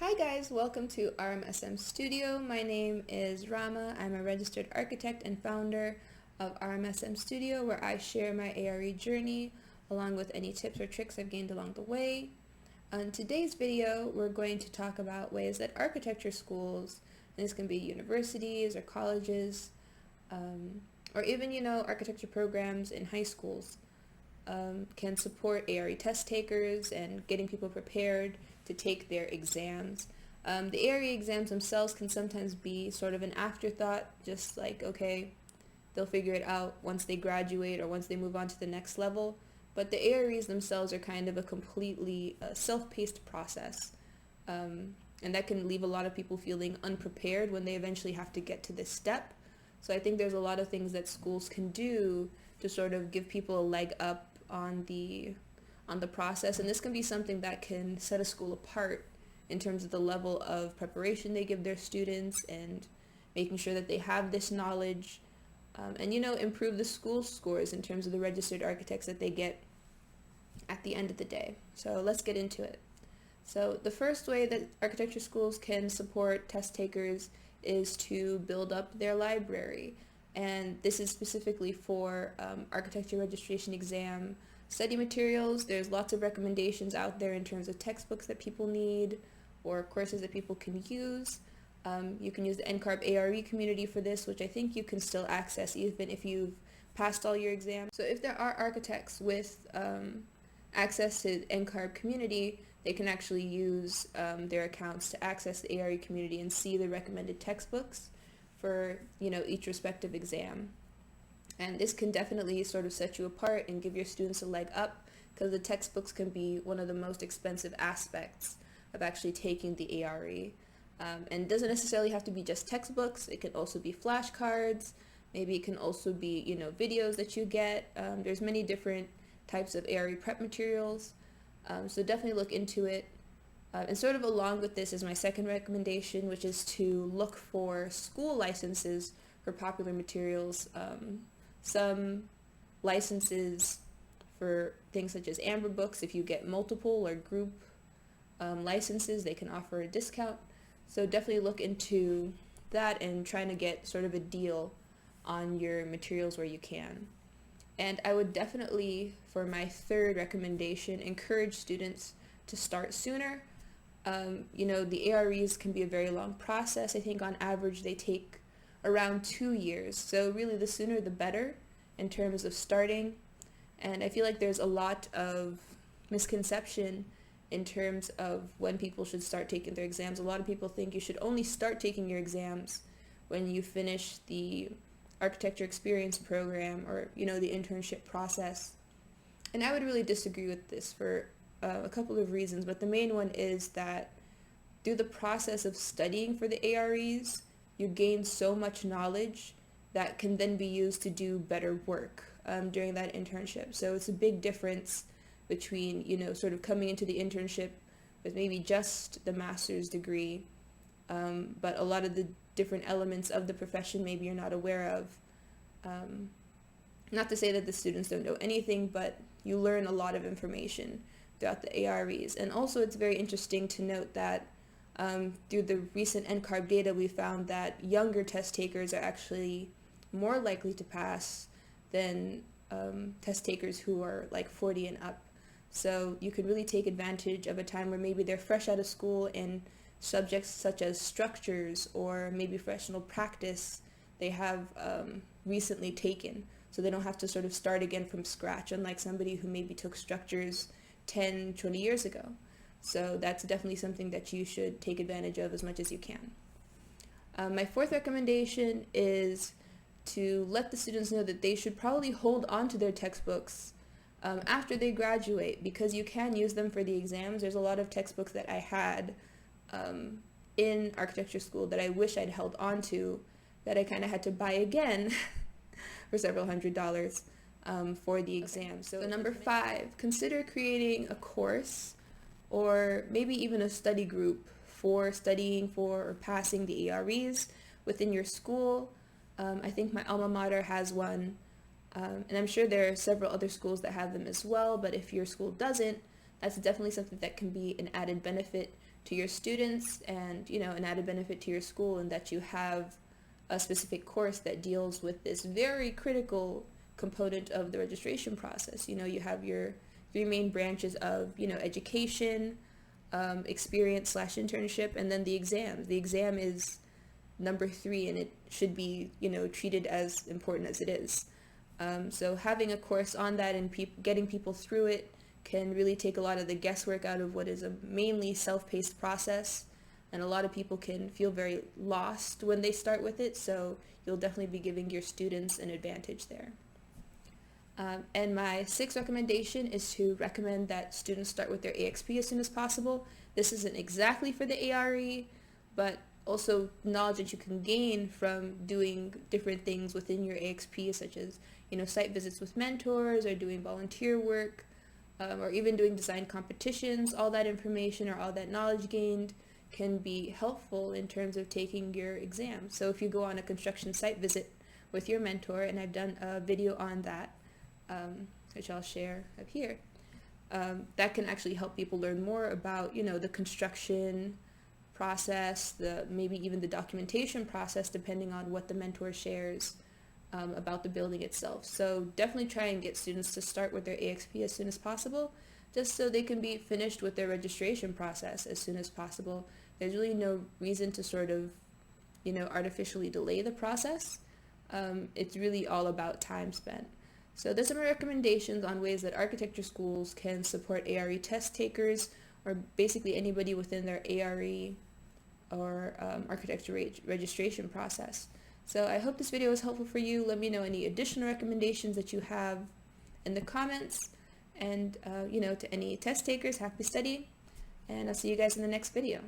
Hi guys, welcome to RMSM Studio. My name is Rama. I'm a registered architect and founder of RMSM Studio, where I share my ARE journey along with any tips or tricks I've gained along the way. On today's video, we're going to talk about ways that architecture schools, and this can be universities or colleges, or even, architecture programs in high schools, can support ARE test takers and getting people prepared to take their exams. The ARE exams themselves can sometimes be sort of an afterthought, just like, okay, they'll figure it out once they graduate or once they move on to the next level. But the AREs themselves are kind of a completely self-paced process. And that can leave a lot of people feeling unprepared when they eventually have to get to this step. So I think there's a lot of things that schools can do to sort of give people a leg up on the process, and this can be something that can set a school apart in terms of the level of preparation they give their students and making sure that they have this knowledge, and improve the school scores in terms of the registered architects that they get at the end of the day. So let's get into it. So the first way that architecture schools can support test takers is to build up their library. And this is specifically for architecture registration exam study materials. There's lots of recommendations out there in terms of textbooks that people need or courses that people can use. You can use the NCARB ARE community for this, which I think you can still access even if you've passed all your exams. So if there are architects with access to the NCARB community, they can actually use their accounts to access the ARE community and see the recommended textbooks for each respective exam. And this can definitely sort of set you apart and give your students a leg up, because the textbooks can be one of the most expensive aspects of actually taking the ARE. And it doesn't necessarily have to be just textbooks. It can also be flashcards. Maybe it can also be videos that you get. There's many different types of ARE prep materials. So definitely look into it. And sort of along with this is my second recommendation, which is to look for school licenses for popular materials. Some licenses for things such as Amber Books, if you get multiple or group licenses, they can offer a discount. So definitely look into that and trying to get sort of a deal on your materials where you can. And I would definitely, for my third recommendation, encourage students to start sooner. The AREs can be a very long process. I think on average they take around 2 years. So really the sooner the better in terms of starting. And I feel like there's a lot of misconception in terms of when people should start taking their exams. A lot of people think you should only start taking your exams when you finish the architecture experience program or, the internship process. And I would really disagree with this for a couple of reasons, but the main one is that through the process of studying for the AREs, you gain so much knowledge that can then be used to do better work during that internship. So it's a big difference between, sort of coming into the internship with maybe just the master's degree, but a lot of the different elements of the profession maybe you're not aware of. Not to say that the students don't know anything, but you learn a lot of information throughout the AREs. And also it's very interesting to note that through the recent NCARB data, we found that younger test takers are actually more likely to pass than test takers who are like 40 and up. So you can really take advantage of a time where maybe they're fresh out of school in subjects such as structures or maybe professional practice they have recently taken. So they don't have to sort of start again from scratch, unlike somebody who maybe took structures 10, 20 years ago. So that's definitely something that you should take advantage of as much as you can. My fourth recommendation is to let the students know that they should probably hold on to their textbooks after they graduate, because you can use them for the exams. There's a lot of textbooks that I had in architecture school that I wish I'd held on to, that I kind of had to buy again for several $100s for the exam. So number 5, consider creating a course or maybe even a study group for studying for or passing the AREs within your school. I think my alma mater has one, and I'm sure there are several other schools that have them as well, but if your school doesn't, that's definitely something that can be an added benefit to your students and, an added benefit to your school, and that you have a specific course that deals with this very critical component of the registration process. You have your three main branches of, education, experience / internship, and then the exams. The exam is number 3, and it should be, treated as important as it is. So having a course on that and getting people through it can really take a lot of the guesswork out of what is a mainly self-paced process. And a lot of people can feel very lost when they start with it, so you'll definitely be giving your students an advantage there. And my 6th recommendation is to recommend that students start with their AXP as soon as possible. This isn't exactly for the ARE, but also knowledge that you can gain from doing different things within your AXP, such as, site visits with mentors, or doing volunteer work, or even doing design competitions. All that information or all that knowledge gained can be helpful in terms of taking your exam. So if you go on a construction site visit with your mentor, and I've done a video on that, which I'll share up here, that can actually help people learn more about, the construction process, maybe even the documentation process, depending on what the mentor shares about the building itself. So definitely try and get students to start with their AXP as soon as possible, just so they can be finished with their registration process as soon as possible. There's really no reason to sort of, artificially delay the process. It's really all about time spent. So there's some recommendations on ways that architecture schools can support ARE test takers, or basically anybody within their ARE or architecture registration process. So I hope this video was helpful for you. Let me know any additional recommendations that you have in the comments. And, to any test takers, happy studying. And I'll see you guys in the next video.